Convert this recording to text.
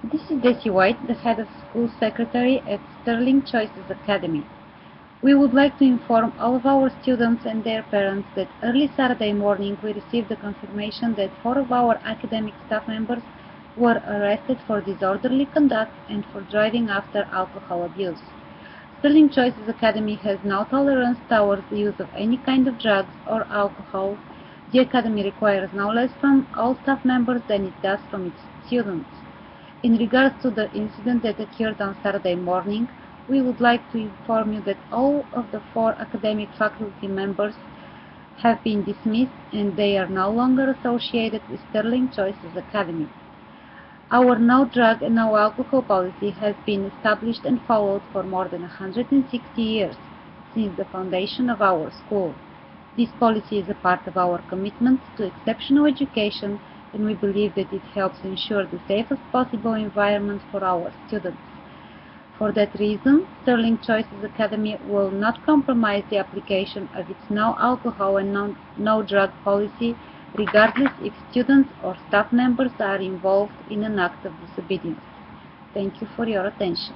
This is Daisy White, the Head of School Secretary at Sterling Choices Academy. We would like to inform all of our students and their parents that early Saturday morning we received the confirmation that 4 of our academic staff members were arrested for disorderly conduct and for driving after alcohol abuse. Sterling Choices Academy has no tolerance towards the use of any kind of drugs or alcohol. The Academy requires no less from all staff members than it does from its students. In regards to the incident that occurred on Saturday morning, we would like to inform you that all of the 4 academic faculty members have been dismissed and they are no longer associated with Sterling Choices Academy. Our no drug and no alcohol policy has been established and followed for more than 160 years, since the foundation of our school. This policy is a part of our commitment to exceptional education, and we believe that it helps ensure the safest possible environment for our students. For that reason, Sterling Choices Academy will not compromise the application of its no alcohol and no drug policy, regardless if students or staff members are involved in an act of disobedience. Thank you for your attention.